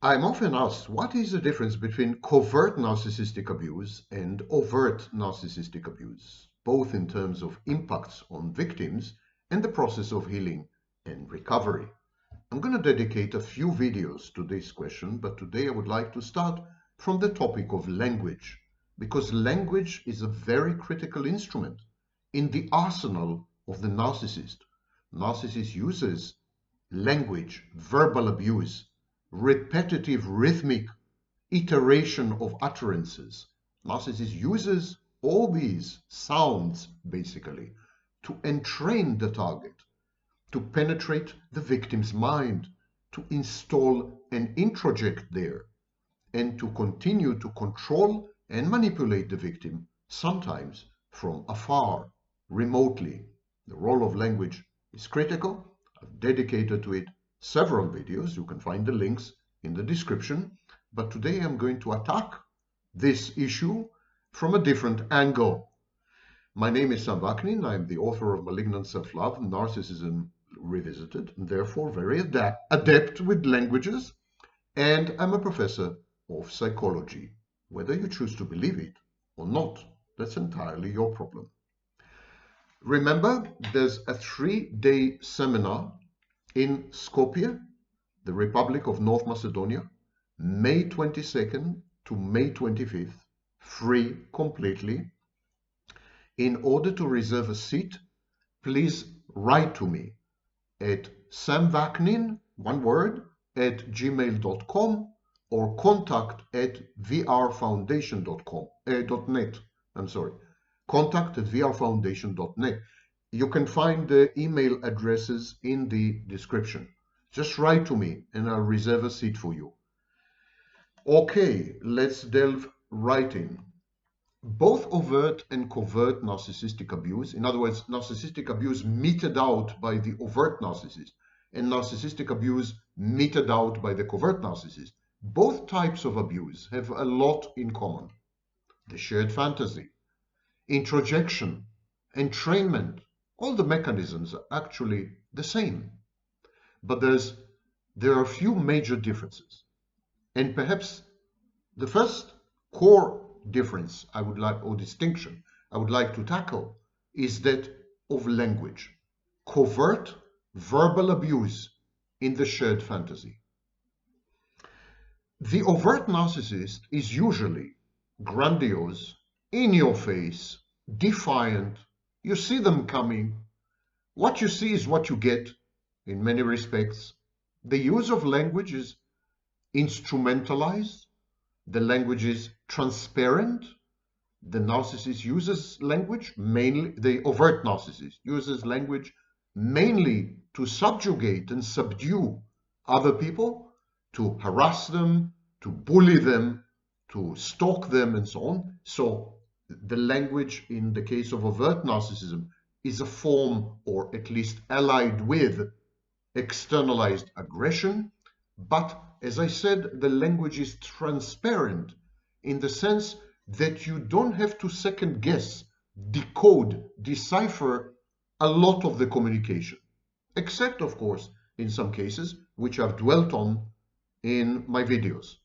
I'm often asked, what is the difference between covert narcissistic abuse and overt narcissistic abuse, both in terms of impacts on victims and the process of healing and recovery? I'm going to dedicate a few videos to this question, but today I would like to start from the topic of language, because language is a very critical instrument in the arsenal of the narcissist. Narcissist uses language, verbal abuse, repetitive rhythmic iteration of utterances. Narcissist uses all these sounds basically to entrain the target, to penetrate the victim's mind, to install an introject there, and to continue to control and manipulate the victim, sometimes from afar, remotely. The role of language is critical. I've dedicated to it several videos. You can find the links in the description. But today I'm going to attack this issue from a different angle. My name is Vaknin. I'm the author of Malignant Self-Love, Narcissism Revisited, and therefore very adept with languages. And I'm a professor of psychology. Whether you choose to believe it or not, that's entirely your problem. Remember, there's a 3-day seminar in Skopje, the Republic of North Macedonia, May 22nd to May 25th, free completely. In order to reserve a seat, please write to me at samvaknin, one word, at gmail.com or contact at vrfoundation.net. Contact at vrfoundation.net. You can find the email addresses in the description. Just write to me and I'll reserve a seat for you. Okay, let's delve right in. Both overt and covert narcissistic abuse, in other words, narcissistic abuse meted out by the overt narcissist and narcissistic abuse meted out by the covert narcissist, both types of abuse have a lot in common. The shared fantasy, interjection, entrainment, all the mechanisms are actually the same. But there are a few major differences. And perhaps the first core difference or distinction I would like to tackle is that of language. Covert verbal abuse in the shared fantasy. The overt narcissist is usually grandiose, in your face, defiant. You see them coming. What you see is what you get in many respects. The use of language is instrumentalized. The language is transparent. The narcissist uses language mainly, the overt narcissist uses language mainly to subjugate and subdue other people, to harass them, to bully them, to stalk them, and so on. So the language in the case of overt narcissism is a form, or at least allied with, externalized aggression. But as I said, the language is transparent in the sense that you don't have to second guess, decode, decipher a lot of the communication, except of course in some cases which I've dwelt on in my videos.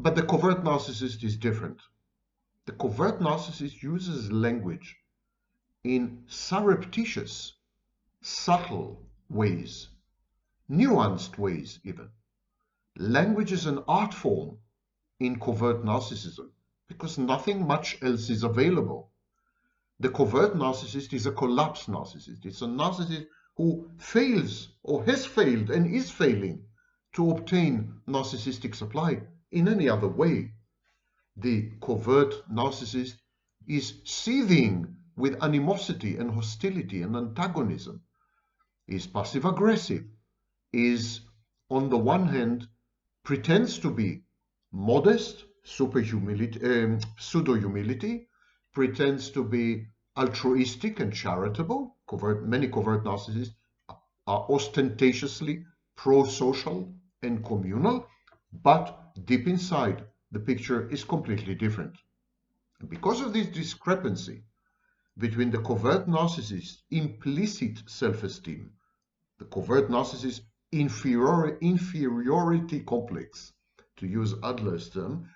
But the covert narcissist is different. The covert narcissist uses language in surreptitious, subtle ways, nuanced ways even. Language is an art form in covert narcissism because nothing much else is available. The covert narcissist is a collapsed narcissist. It's a narcissist who fails or has failed and is failing to obtain narcissistic supply in any other way. The covert narcissist is seething with animosity and hostility and antagonism, is passive-aggressive, is on the one hand pretends to be modest, pseudo-humility, pretends to be altruistic and charitable. Many covert narcissists are ostentatiously pro-social and communal, but deep inside, the picture is completely different. And because of this discrepancy between the covert narcissist's implicit self-esteem, the covert narcissist inferiority complex, to use Adler's term,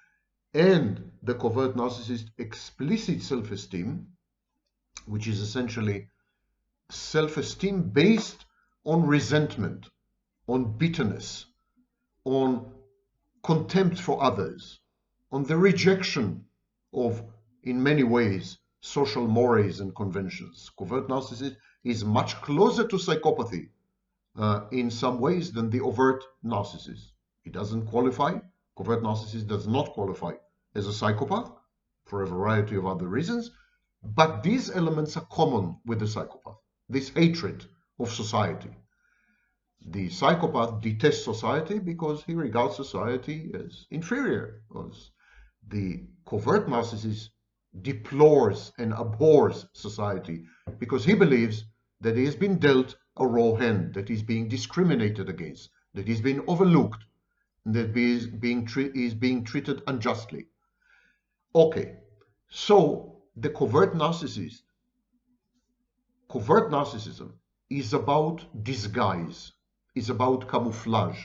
and the covert narcissist explicit self-esteem, which is essentially self-esteem based on resentment, on bitterness, on contempt for others, on the rejection of, in many ways, social mores and conventions. Covert narcissist is much closer to psychopathy in some ways than the overt narcissist. It doesn't qualify. Covert narcissist does not qualify as a psychopath for a variety of other reasons, but these elements are common with the psychopath. This hatred of society. The psychopath detests society because he regards society as inferior. Because the covert narcissist deplores and abhors society because he believes that he has been dealt a raw hand, that he's being discriminated against, that he's been overlooked, that he is being treated unjustly. Okay, so the covert narcissism is about disguise, is about camouflage,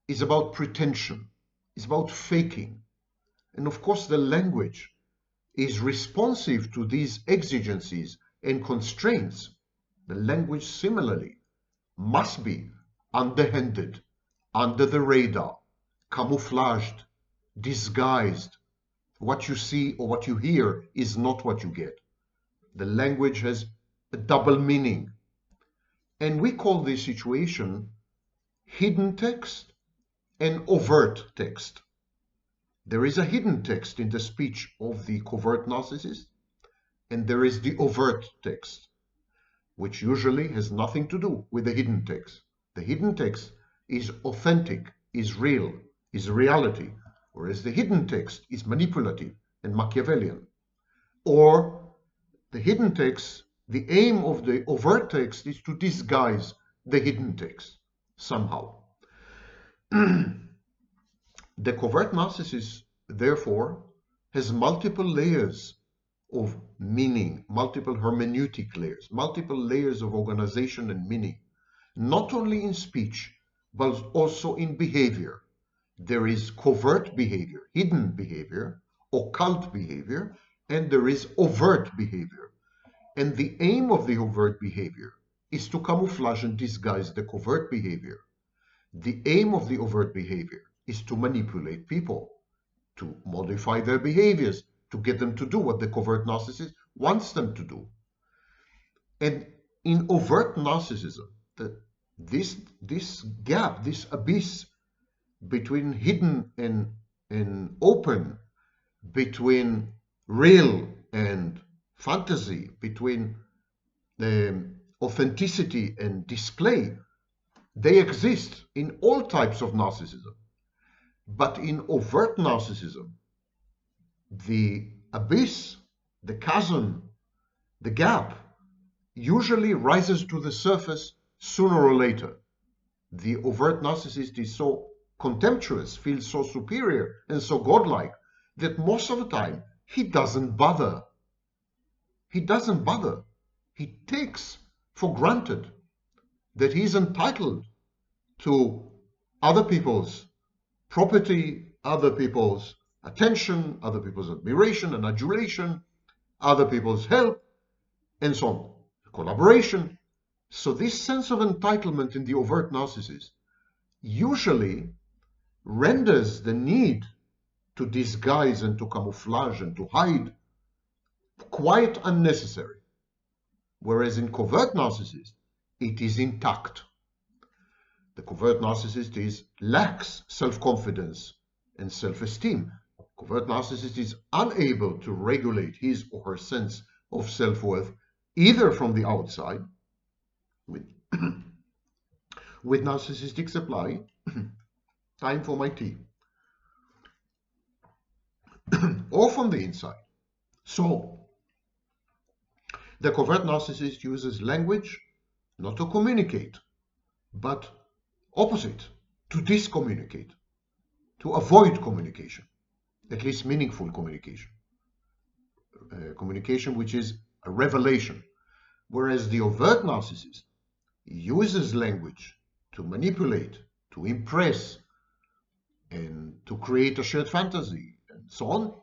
is about pretension, is about faking. And of course, the language is responsive to these exigencies and constraints. The language similarly must be underhanded, under the radar, camouflaged, disguised. What you see or what you hear is not what you get. The language has a double meaning. And we call this situation hidden text and overt text. There is a hidden text in the speech of the covert narcissist, and there is the overt text, which usually has nothing to do with the hidden text. The hidden text is authentic, is real, is reality, whereas the hidden text is manipulative and Machiavellian. Or the hidden text, the aim of the overt text is to disguise the hidden text somehow. The covert narcissist, therefore, has multiple layers of meaning, multiple hermeneutic layers, multiple layers of organization and meaning, not only in speech, but also in behavior. There is covert behavior, hidden behavior, occult behavior, and there is overt behavior. And the aim of the overt behavior is to camouflage and disguise the covert behavior. The aim of the overt behavior is to manipulate people, to modify their behaviors, to get them to do what the covert narcissist wants them to do. And in overt narcissism, this gap, this abyss between hidden and open, between real and fantasy, between the authenticity and display, they exist in all types of narcissism. But in overt narcissism, the abyss, the chasm, the gap usually rises to the surface sooner or later. The overt narcissist is so contemptuous, feels so superior and so godlike that most of the time he doesn't bother. He doesn't bother. He takes for granted that he's entitled to other people's property, other people's attention, other people's admiration and adulation, other people's help, and so on, collaboration. So this sense of entitlement in the overt narcissist usually renders the need to disguise and to camouflage and to hide quite unnecessary. Whereas in covert narcissist, it is intact. The covert narcissist lacks self-confidence and self-esteem. Covert narcissist is unable to regulate his or her sense of self-worth either from the outside, with narcissistic supply, time for my tea, or from the inside. So, the covert narcissist uses language not to communicate, but opposite, to discommunicate, to avoid communication, at least meaningful communication. Communication which is a revelation. Whereas the overt narcissist uses language to manipulate, to impress, and to create a shared fantasy, and so on,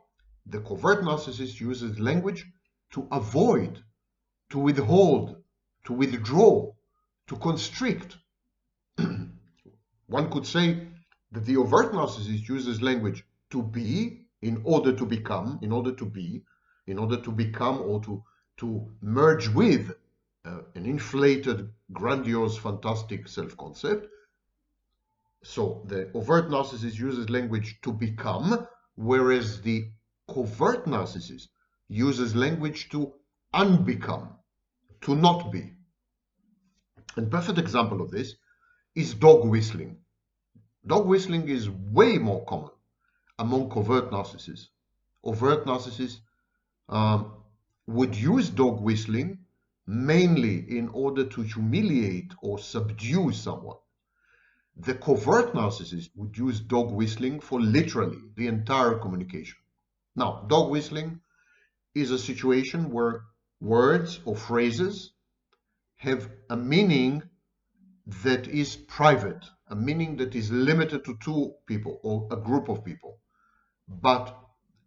the covert narcissist uses language to avoid, to withhold, to withdraw, to constrict. One could say that the overt narcissist uses language to be, in order to become, in order to be, in order to become, or to merge with an inflated, grandiose, fantastic self-concept. So the overt narcissist uses language to become, whereas the covert narcissist uses language to unbecome, to not be. A perfect example of this is dog whistling. Dog whistling is way more common among covert narcissists. Overt narcissists would use dog whistling mainly in order to humiliate or subdue someone. The covert narcissist would use dog whistling for literally the entire communication. Now, dog whistling is a situation where words or phrases have a meaning that is private, a meaning that is limited to two people or a group of people. But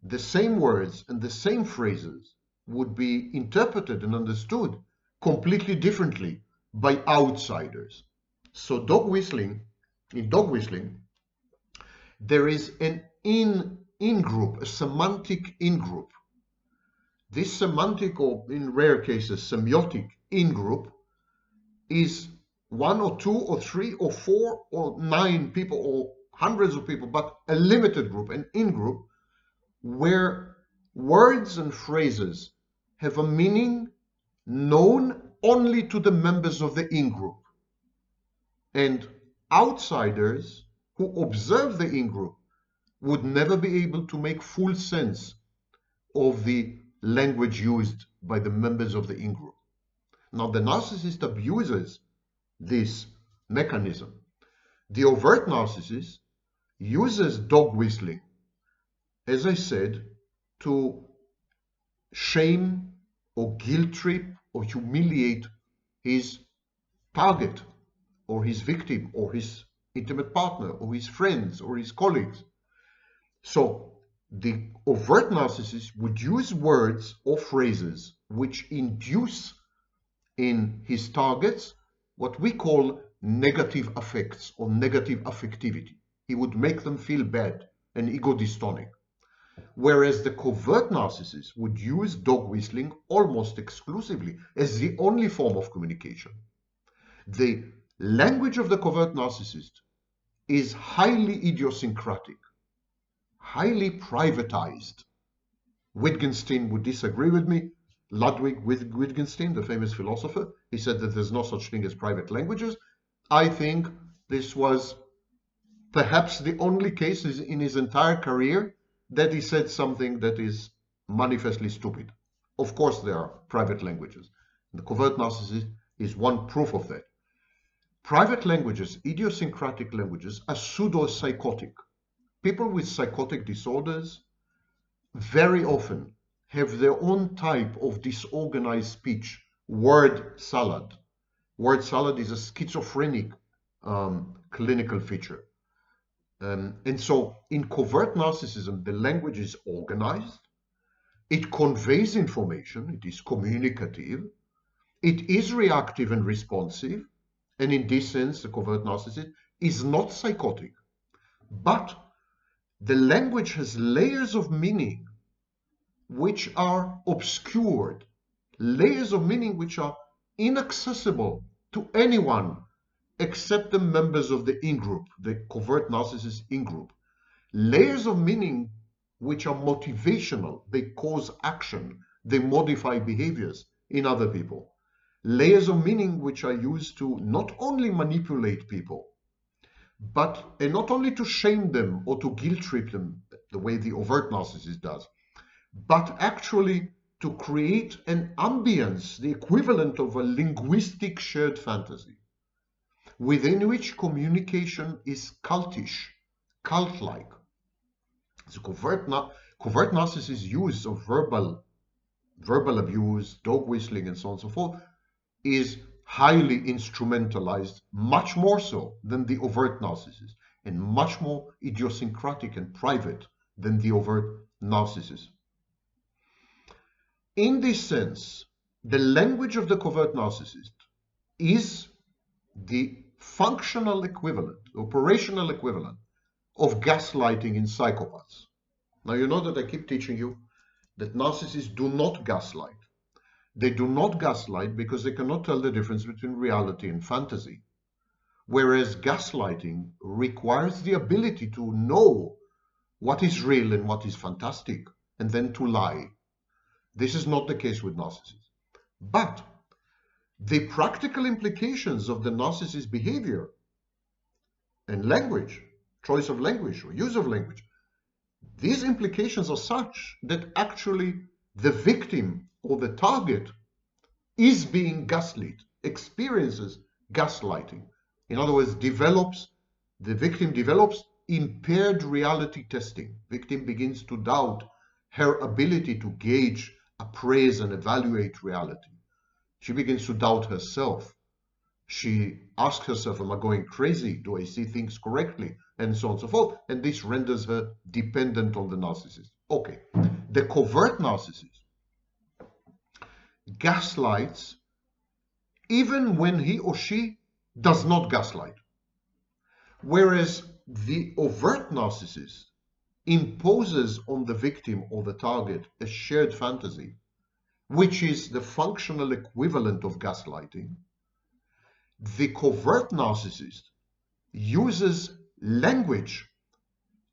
the same words and the same phrases would be interpreted and understood completely differently by outsiders. So in dog whistling, there is an in-group, a semantic in-group. This semantic, or in rare cases, semiotic in-group is one or two or three or four or 9 people or hundreds of people, but a limited group, an in-group, where words and phrases have a meaning known only to the members of the in-group. And outsiders who observe the in-group would never be able to make full sense of the language used by the members of the in-group. Now, the narcissist abuses this mechanism. The overt narcissist uses dog whistling, as I said, to shame or guilt trip or humiliate his target or his victim or his intimate partner or his friends or his colleagues. So the overt narcissist would use words or phrases which induce in his targets what we call negative affects or negative affectivity. He would make them feel bad and ego dystonic. Whereas the covert narcissist would use dog whistling almost exclusively as the only form of communication. The language of the covert narcissist is highly idiosyncratic, highly privatized. Wittgenstein would disagree with me. Ludwig Wittgenstein, the famous philosopher, he said that there's no such thing as private languages. I think this was perhaps the only case in his entire career that he said something that is manifestly stupid. Of course, there are private languages. The covert narcissist is one proof of that. Private languages, idiosyncratic languages, are pseudo-psychotic. People with psychotic disorders very often have their own type of disorganized speech, word salad. Word salad is a schizophrenic clinical feature. And so in covert narcissism, the language is organized, it conveys information, it is communicative, it is reactive and responsive, and in this sense, the covert narcissist is not psychotic. But the language has layers of meaning which are obscured, layers of meaning which are inaccessible to anyone except the members of the in-group, the covert narcissist in-group. Layers of meaning which are motivational, they cause action, they modify behaviors in other people. Layers of meaning which are used to not only manipulate people, but and not only to shame them or to guilt trip them the way the overt narcissist does, but actually to create an ambience, the equivalent of a linguistic shared fantasy, within which communication is cultish, cult-like. The covert narcissist's use of verbal abuse, dog whistling, and so on and so forth, is highly instrumentalized, much more so than the overt narcissist, and much more idiosyncratic and private than the overt narcissist. In this sense, the language of the covert narcissist is the functional equivalent, operational equivalent of gaslighting in psychopaths. Now, you know that I keep teaching you that narcissists do not gaslight. They do not gaslight because they cannot tell the difference between reality and fantasy. Whereas gaslighting requires the ability to know what is real and what is fantastic, and then to lie. This is not the case with narcissists. But the practical implications of the narcissist's behavior and language, choice of language or use of language, these implications are such that actually the victim or the target is being gaslit, experiences gaslighting. In other words, the victim develops impaired reality testing. Victim begins to doubt her ability to gauge, appraise, and evaluate reality. She begins to doubt herself. She asks herself, am I going crazy? Do I see things correctly? And so on and so forth. And this renders her dependent on the narcissist. Okay, the covert narcissist gaslights even when he or she does not gaslight. Whereas the overt narcissist imposes on the victim or the target a shared fantasy, which is the functional equivalent of gaslighting. The covert narcissist uses language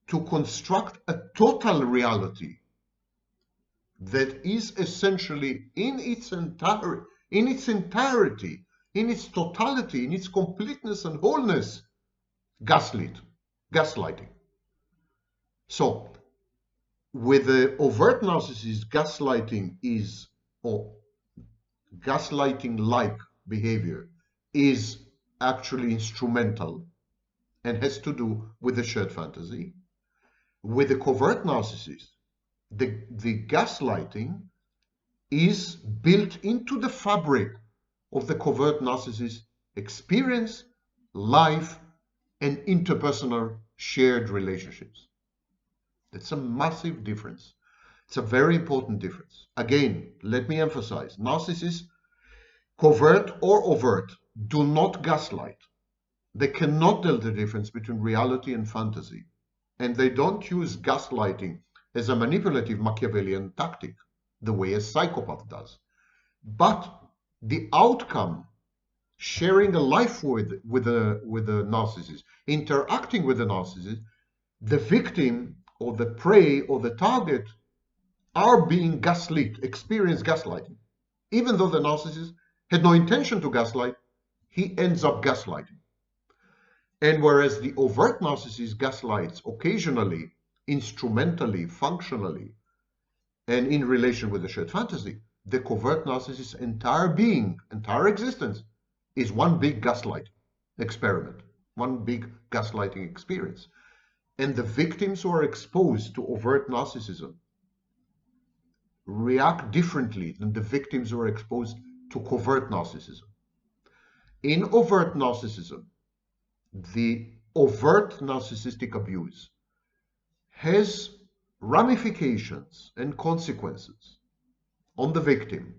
to construct a total reality that is essentially in its entirety, in its totality, in its completeness and wholeness, gaslighting. So, with the overt narcissist, gaslighting-like behavior is actually instrumental and has to do with the shared fantasy. With the covert narcissist, the gaslighting is built into the fabric of the covert narcissist experience, life, and interpersonal shared relationships. That's a massive difference. It's a very important difference. Again, let me emphasize, narcissists, covert or overt, do not gaslight. They cannot tell the difference between reality and fantasy. And they don't use gaslighting as a manipulative Machiavellian tactic, the way a psychopath does. But the outcome, sharing a life with a narcissist, interacting with the narcissist, the victim or the prey or the target are being gaslit, experience gaslighting. Even though the narcissist had no intention to gaslight, he ends up gaslighting. And whereas the overt narcissist gaslights occasionally, instrumentally, functionally, and in relation with the shared fantasy, the covert narcissist's entire being, entire existence, is one big gaslight experiment, one big gaslighting experience. And the victims who are exposed to overt narcissism react differently than the victims who are exposed to covert narcissism. In overt narcissism, the overt narcissistic abuse has ramifications and consequences on the victim,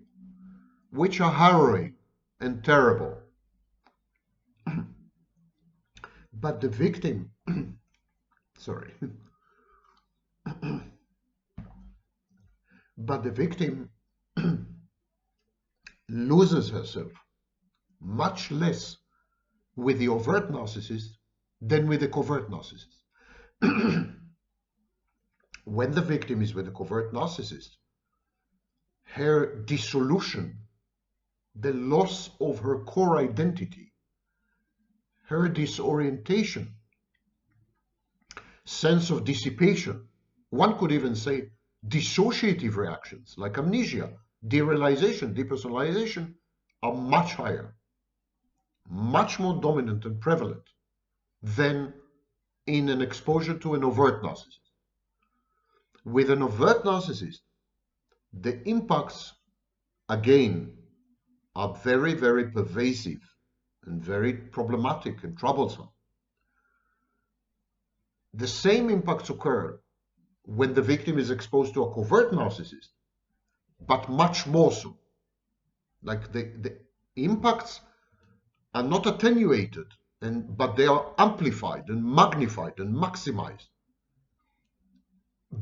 which are harrowing and terrible. But the victim, but the victim loses herself much less with the overt narcissist than with the covert narcissist. When the victim is with the covert narcissist, her dissolution, the loss of her core identity, her disorientation, sense of dissipation, one could even say dissociative reactions like amnesia, derealization, depersonalization, are much higher, much more dominant and prevalent than in an exposure to an overt narcissist. With an overt narcissist, the impacts, again, are very, very pervasive and very problematic and troublesome. The same impacts occur when the victim is exposed to a covert narcissist, but much more so. Like the impacts are not attenuated, but they are amplified and magnified and maximized.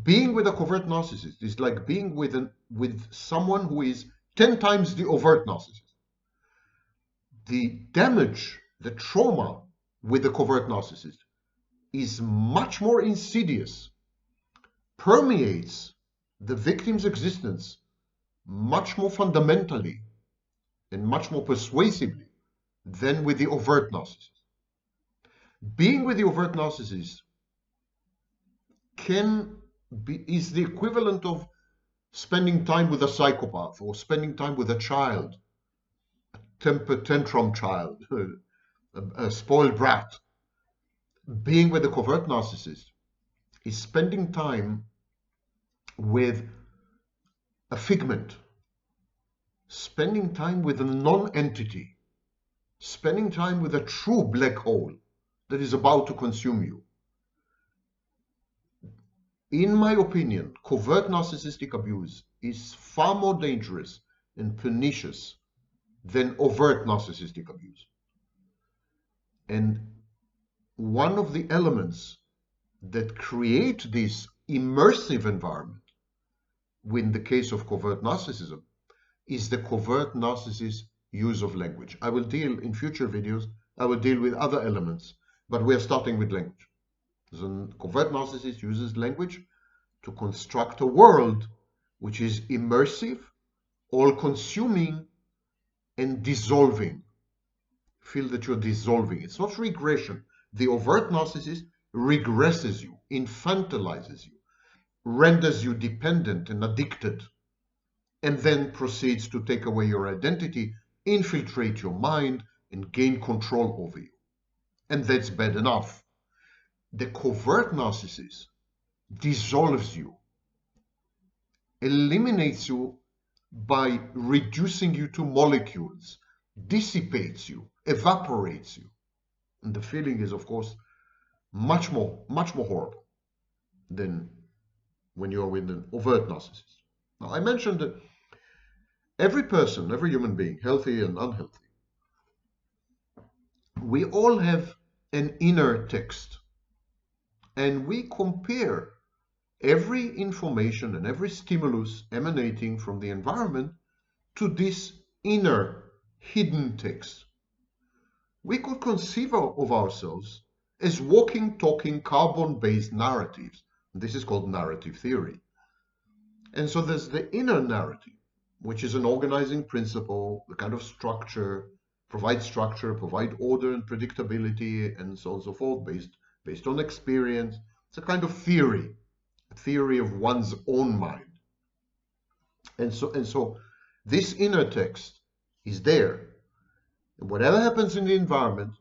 Being with a covert narcissist is like being with someone who is 10 times the overt narcissist. The damage, the trauma with the covert narcissist is much more insidious, permeates the victim's existence much more fundamentally and much more persuasively than with the overt narcissist. Being with the overt narcissist is the equivalent of spending time with a psychopath or spending time with a child, a temper tantrum child, a spoiled brat. Being with a covert narcissist is spending time with a figment, spending time with a non-entity, spending time with a true black hole that is about to consume you. In my opinion, covert narcissistic abuse is far more dangerous and pernicious than overt narcissistic abuse. And one of the elements that create this immersive environment in the case of covert narcissism is the covert narcissist use of language. I will deal in future videos, I will deal with other elements, but we're starting with language. The covert narcissist uses language to construct a world which is immersive, all-consuming, and dissolving. Feel that you're dissolving. It's not regression. The overt narcissist regresses you, infantilizes you, renders you dependent and addicted, and then proceeds to take away your identity, infiltrate your mind, and gain control over you. And that's bad enough. The covert narcissist dissolves you, eliminates you by reducing you to molecules, dissipates you, evaporates you. And the feeling is, of course, much more horrible than when you're with an overt narcissist. Now, I mentioned that every person, every human being, healthy and unhealthy, we all have an inner text, and we compare every information and every stimulus emanating from the environment to this inner hidden text. We could conceive of ourselves as walking, talking, carbon-based narratives. This is called narrative theory. And so there's the inner narrative, which is an organizing principle, the kind of structure, provide order and predictability, and so on and so forth, based on experience. It's a kind of theory, a theory of one's own mind. And so this inner text is there. And whatever happens in the environment,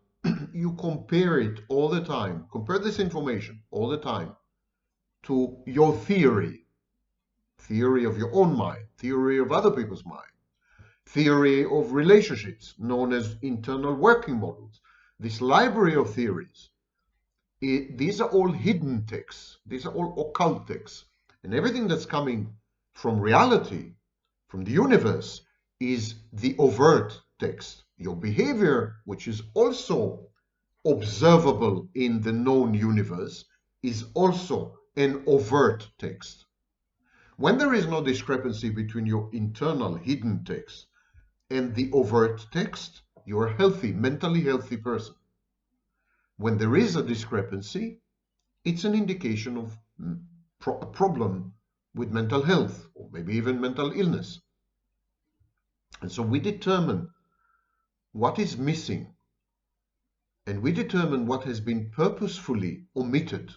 you compare it all the time, compare this information all the time to your theory of your own mind, theory of other people's mind, theory of relationships known as internal working models. This library of theories, these are all hidden texts, these are all occult texts, and everything that's coming from reality, from the universe, is the overt text. Your behavior, which is also observable in the known universe, is also an overt text. When there is no discrepancy between your internal hidden text and the overt text, you're a healthy, mentally healthy person. When there is a discrepancy, it's an indication of a problem with mental health, or maybe even mental illness. And so we determine what is missing, and we determine what has been purposefully omitted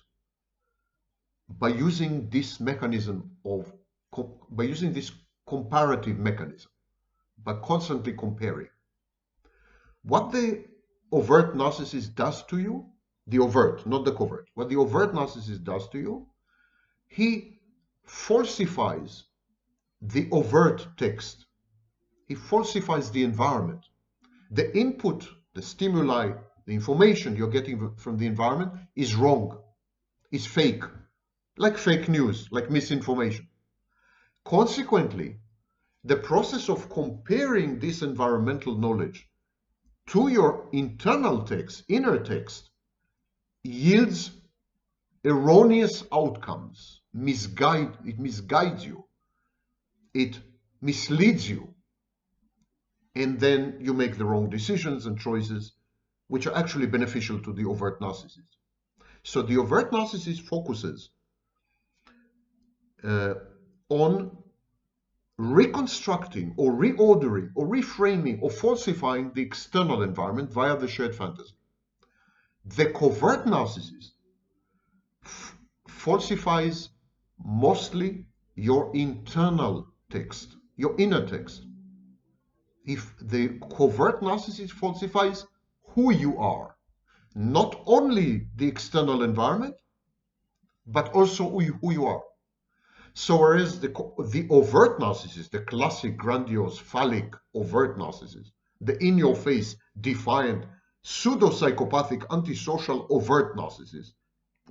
by using this mechanism by using this comparative mechanism, by constantly comparing. What the overt narcissist does to you, the overt, not the covert, what the overt narcissist does to you, he falsifies the overt text. he falsifies the environment. The input, the stimuli, the information you're getting from the environment is wrong, is fake, like fake news, like misinformation. Consequently, the process of comparing this environmental knowledge to your internal text, inner text, yields erroneous outcomes. It misguides you. It misleads you. And then you make the wrong decisions and choices, which are actually beneficial to the overt narcissist. So the overt narcissist focuses on reconstructing or reordering or reframing or falsifying the external environment via the shared fantasy. The covert narcissist falsifies mostly your internal text, your inner text. If the covert narcissist falsifies who you are, not only the external environment, but also who you are. So whereas the overt narcissist, the classic, grandiose, phallic, overt narcissist, the in-your-face, defiant, pseudo-psychopathic, antisocial, overt narcissist,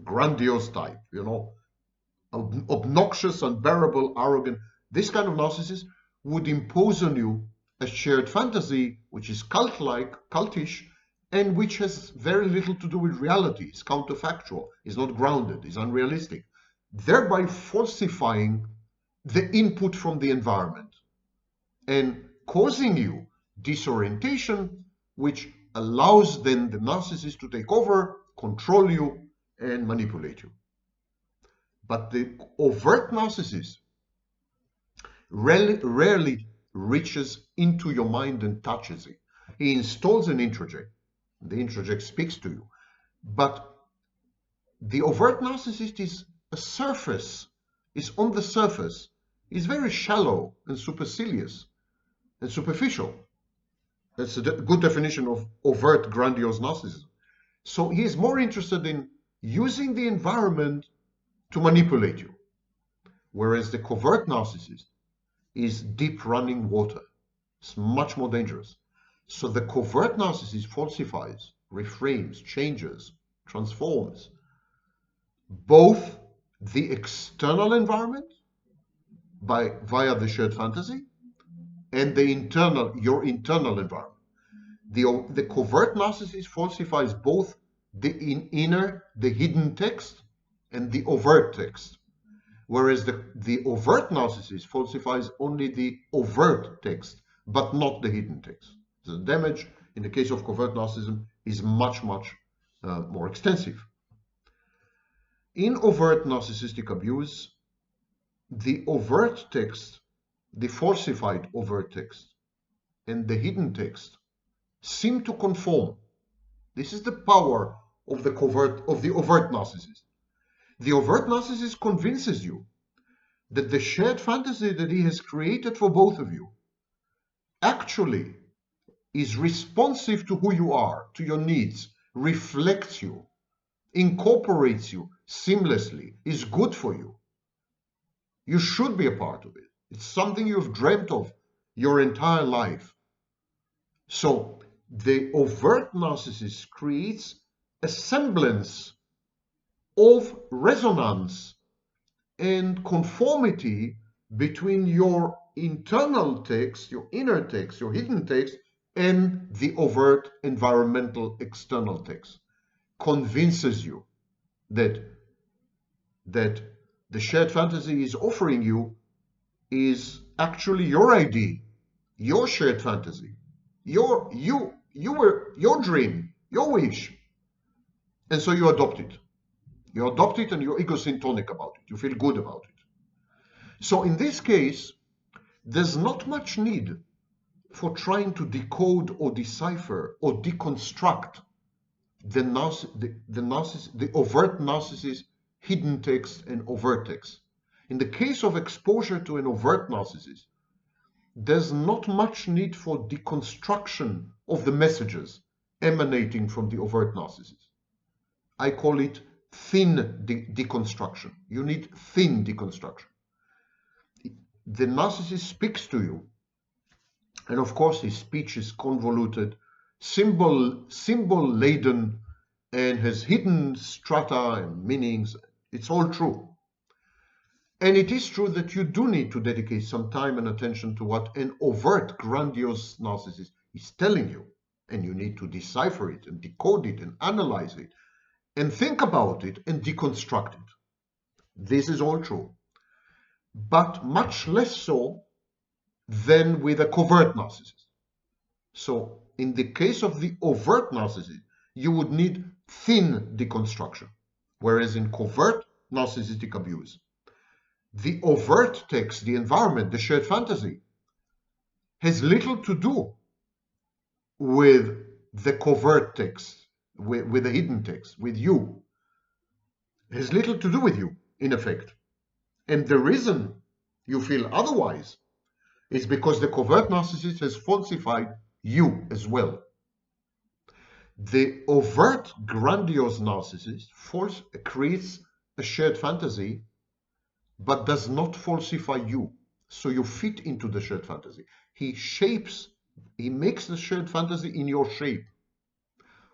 grandiose type, obnoxious, unbearable, arrogant, this kind of narcissist would impose on you a shared fantasy which is cult-like, cultish, and which has very little to do with reality. It's counterfactual, is not grounded, is unrealistic, thereby falsifying the input from the environment and causing you disorientation, which allows then the narcissist to take over, control you, and manipulate you. But the overt narcissist rarely reaches into your mind and touches it. He installs an introject. The introject speaks to you. But the overt narcissist is a surface, is on the surface, is very shallow and supercilious and superficial. That's a good definition of overt grandiose narcissism. So he is more interested in using the environment to manipulate you, whereas the covert narcissist is deep running water. It's much more dangerous. So the covert narcissist falsifies, reframes, changes, transforms both the external environment via the shared fantasy and your internal environment. The covert narcissist falsifies both the inner, the hidden text, and the overt text, whereas the overt narcissist falsifies only the overt text, but not the hidden text. The damage in the case of covert narcissism is much, much more extensive. In overt narcissistic abuse, the overt text, the falsified overt text, and the hidden text seem to conform. This is the power of the overt narcissist. The overt narcissist convinces you that the shared fantasy that he has created for both of you actually is responsive to who you are, to your needs, reflects you, incorporates you seamlessly, is good for you. You should be a part of it. It's something you've dreamt of your entire life. So the overt narcissist creates a semblance of resonance and conformity between your internal text, your inner text, your hidden text, and the overt environmental external text. Convinces you that the shared fantasy is offering you is actually your idea, your shared fantasy, your dream, your wish. And so you adopt it. You adopt it and you're egosyntonic about it. You feel good about it. So in this case, there's not much need for trying to decode or decipher or deconstruct the overt narcissist, hidden text, and overt text. In the case of exposure to an overt narcissist, there's not much need for deconstruction of the messages emanating from the overt narcissist. I call it thin deconstruction. You need thin deconstruction. The narcissist speaks to you And of course, his speech is convoluted, symbol-laden, and has hidden strata and meanings. It's all true. And it is true that you do need to dedicate some time and attention to what an overt, grandiose narcissist is telling you. And you need to decipher it and decode it and analyze it and think about it and deconstruct it. This is all true. But much less so than with a covert narcissist. So in the case of the overt narcissist, you would need thin deconstruction. Whereas in covert narcissistic abuse, the overt text, the environment, the shared fantasy, has little to do with the covert text, with the hidden text, with you. It has little to do with you, in effect. And the reason you feel otherwise is because the covert narcissist has falsified you as well. The overt, grandiose narcissist creates a shared fantasy but does not falsify you, so you fit into the shared fantasy. He makes the shared fantasy in your shape.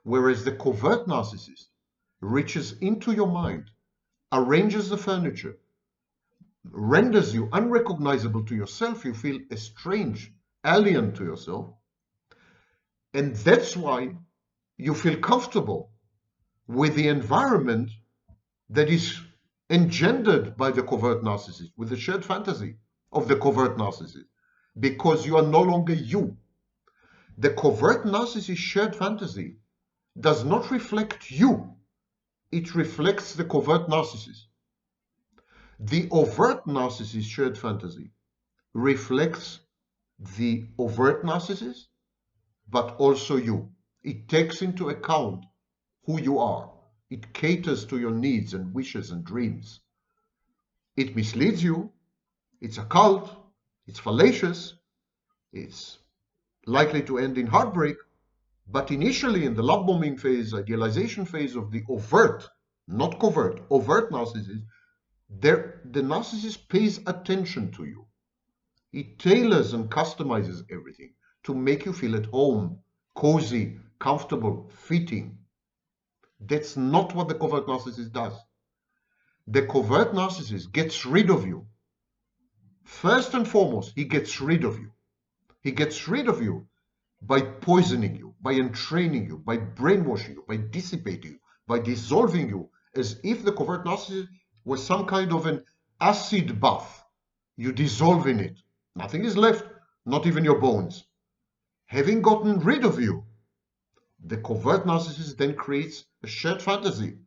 Whereas the covert narcissist reaches into your mind, arranges the furniture, renders you unrecognizable to yourself. You feel estranged, alien to yourself. And that's why you feel comfortable with the environment that is engendered by the covert narcissist, with the shared fantasy of the covert narcissist, because you are no longer you. The covert narcissist shared fantasy does not reflect you. It reflects the covert narcissist. The overt narcissist shared fantasy reflects the overt narcissist, but also you. It takes into account who you are. It caters to your needs and wishes and dreams. It misleads you. It's a cult. It's fallacious. It's likely to end in heartbreak. But initially, in the love bombing phase, idealization phase of the overt, not covert, overt narcissist, the narcissist pays attention to you. He tailors and customizes everything to make you feel at home, cozy, comfortable, fitting. That's not what the covert narcissist does. The covert narcissist gets rid of you. First and foremost, he gets rid of you. He gets rid of you by poisoning you, by entraining you, by brainwashing you, by dissipating you, by dissolving you, as if the covert narcissist was some kind of an acid bath. You dissolve in it. Nothing is left, not even your bones. Having gotten rid of you, the covert narcissist then creates a shared fantasy,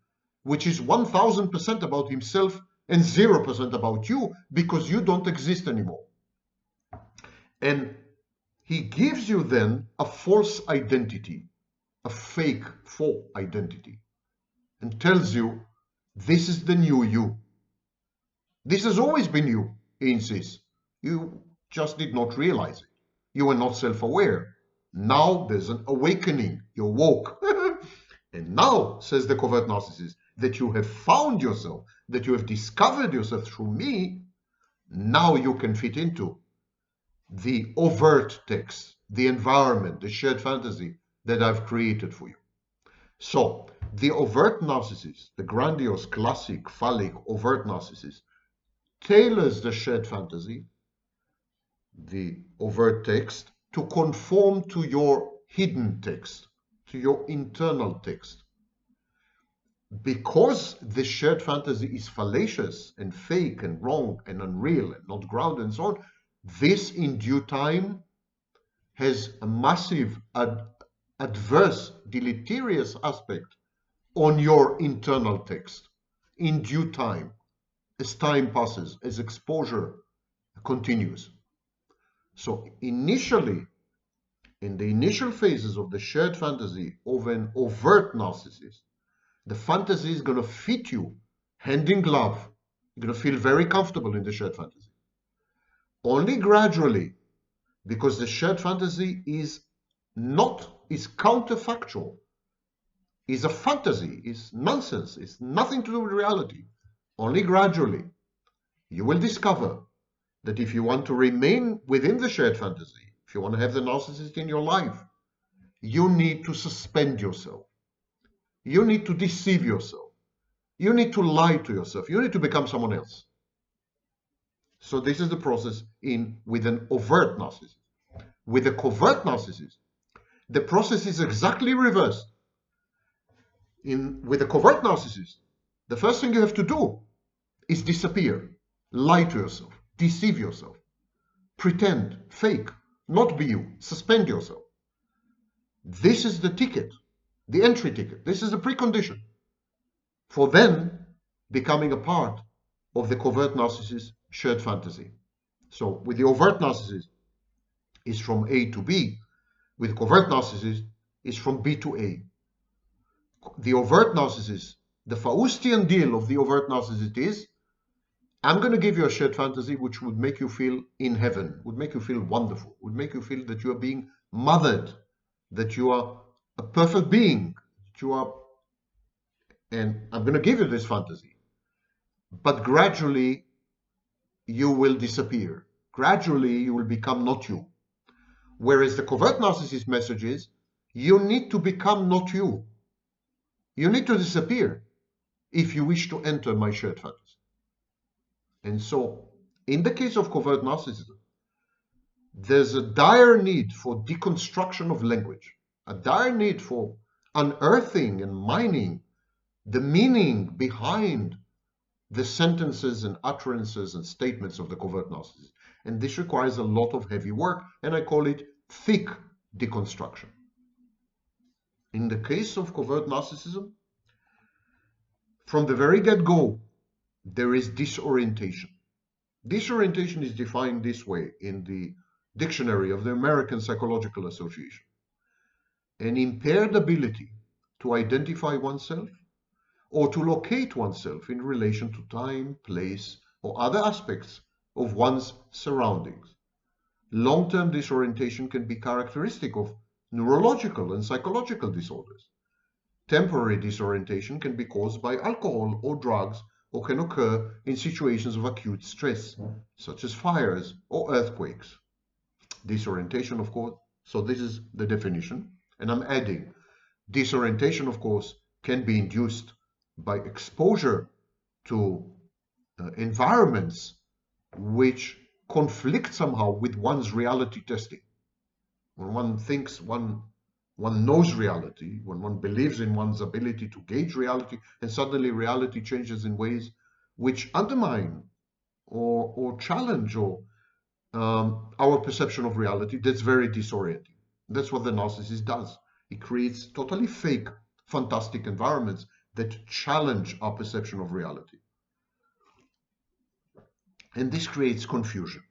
which is 1000% about himself and 0% about you, because you don't exist anymore. And he gives you then a false identity, a fake faux identity, and tells you, this is the new you. This has always been you, he insists. You just did not realize it. You were not self-aware. Now there's an awakening. You're woke. And now, says the covert narcissist, that you have found yourself, that you have discovered yourself through me, now you can fit into the overt text, the environment, the shared fantasy that I've created for you. So, the overt narcissist, the grandiose, classic, phallic, overt narcissist, tailors the shared fantasy, the overt text, to conform to your hidden text, to your internal text. Because the shared fantasy is fallacious and fake and wrong and unreal and not grounded and so on, this in due time has a massive adverse, deleterious aspect on your internal text in due time, as time passes, as exposure continues. So initially, in the initial phases of the shared fantasy of an overt narcissist, the fantasy is going to fit you hand in glove. You're going to feel very comfortable in the shared fantasy. Only gradually, because the shared fantasy is counterfactual, is a fantasy, is nonsense, it's nothing to do with reality. Only gradually, you will discover that if you want to remain within the shared fantasy, if you want to have the narcissist in your life, you need to suspend yourself. You need to deceive yourself. You need to lie to yourself. You need to become someone else. So this is the process with an overt narcissist. With a covert narcissist, the process is exactly reversed. With a covert narcissist, the first thing you have to do is disappear, lie to yourself, deceive yourself, pretend, fake, not be you, suspend yourself. This is the ticket, the entry ticket. This is the precondition for then becoming a part of the covert narcissist shared fantasy. So with the overt narcissist, it's from A to B. With covert narcissist, it's from B to A. The overt narcissist, the Faustian deal of the overt narcissist is, I'm going to give you a shared fantasy which would make you feel in heaven, would make you feel wonderful, would make you feel that you are being mothered, that you are a perfect being, that you are, and I'm going to give you this fantasy. But gradually you will disappear. Gradually you will become not you. Whereas the covert narcissist message is, you need to become not you. You need to disappear if you wish to enter my shared fantasy. And so, in the case of covert narcissism, there's a dire need for deconstruction of language, a dire need for unearthing and mining the meaning behind the sentences and utterances and statements of the covert narcissist. And this requires a lot of heavy work, and I call it thick deconstruction. In the case of covert narcissism, from the very get-go, there is disorientation. Disorientation is defined this way in the dictionary of the American Psychological Association: an impaired ability to identify oneself or to locate oneself in relation to time, place, or other aspects of one's surroundings. Long-term disorientation can be characteristic of neurological and psychological disorders. Temporary disorientation can be caused by alcohol or drugs, or can occur in situations of acute stress, such as fires or earthquakes. Disorientation, of course, so this is the definition, and I'm adding, disorientation, of course, can be induced by exposure to environments which conflict somehow with one's reality testing. When one thinks one knows reality, when one believes in one's ability to gauge reality, and suddenly reality changes in ways which undermine or challenge our perception of reality, that's very disorienting. That's what the narcissist does. He creates totally fake, fantastic environments that challenge our perception of reality. And this creates confusion.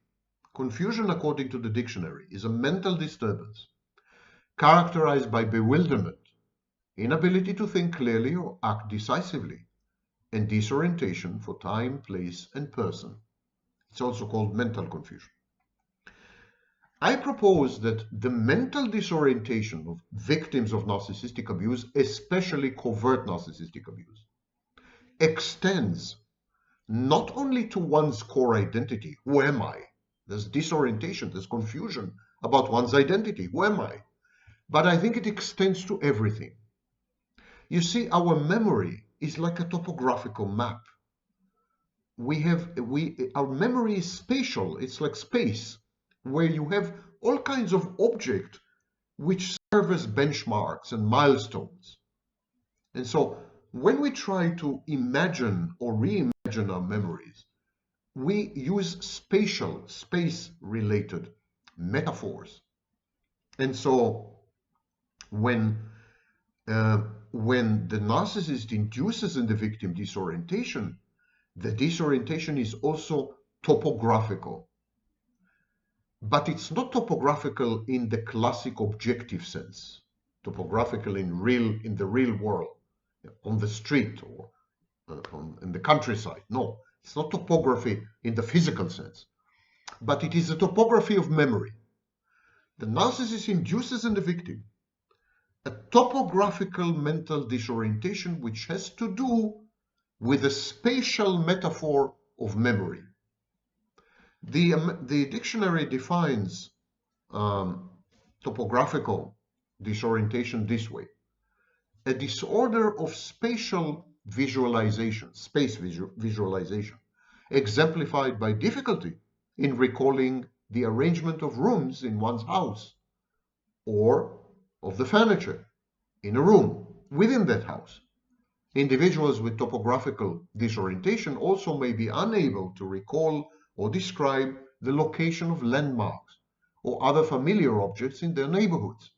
Confusion, according to the dictionary, is a mental disturbance characterized by bewilderment, inability to think clearly or act decisively, and disorientation for time, place, and person. It's also called mental confusion. I propose that the mental disorientation of victims of narcissistic abuse, especially covert narcissistic abuse, extends not only to one's core identity, who am I? There's disorientation, there's confusion about one's identity, who am I? But I think it extends to everything. You see, our memory is like a topographical map. Our memory is spatial. It's like space, where you have all kinds of objects which serve as benchmarks and milestones. And so when we try to imagine or reimagine our memories, we use spatial, space-related metaphors. And so when the narcissist induces in the victim disorientation, the disorientation is also topographical. But it's not topographical in the classic objective sense, topographical in the real world, on the street or in the countryside. No, it's not topography in the physical sense, but it is a topography of memory. The narcissist induces in the victim a topographical mental disorientation which has to do with a spatial metaphor of memory. The dictionary defines topographical disorientation this way: a disorder of spatial visualization, visualization, exemplified by difficulty in recalling the arrangement of rooms in one's house or of the furniture in a room within that house. Individuals with topographical disorientation also may be unable to recall or describe the location of landmarks or other familiar objects in their neighborhoods.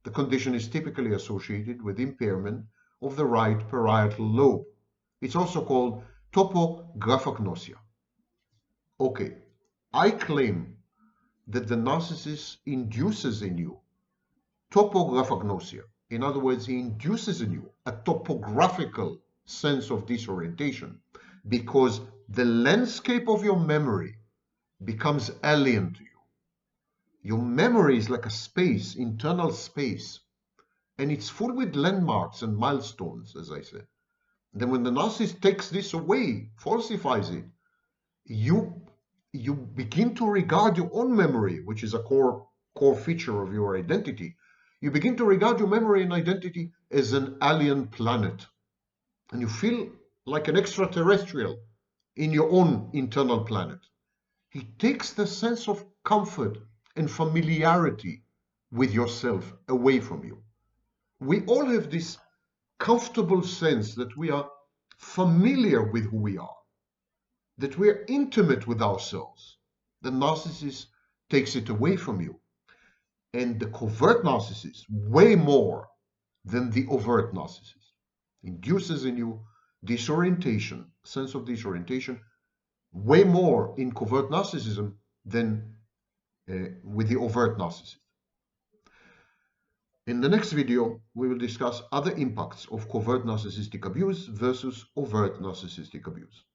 The condition is typically associated with impairment of the right parietal lobe. It's also called topographagnosia. Okay, I claim that the narcissist induces in you topographagnosia. In other words, he induces in you a topographical sense of disorientation because the landscape of your memory becomes alien to you. Your memory is like a space, internal space, and it's full with landmarks and milestones, as I said. Then when the narcissist takes this away, falsifies it, you begin to regard your own memory, which is a core feature of your identity. You begin to regard your memory and identity as an alien planet. And you feel like an extraterrestrial in your own internal planet. He takes the sense of comfort and familiarity with yourself away from you. We all have this comfortable sense that we are familiar with who we are, that we are intimate with ourselves. The narcissist takes it away from you. And the covert narcissist, way more than the overt narcissist, induces in you disorientation, sense of disorientation, way more in covert narcissism than with the overt narcissist. In the next video, we will discuss other impacts of covert narcissistic abuse versus overt narcissistic abuse.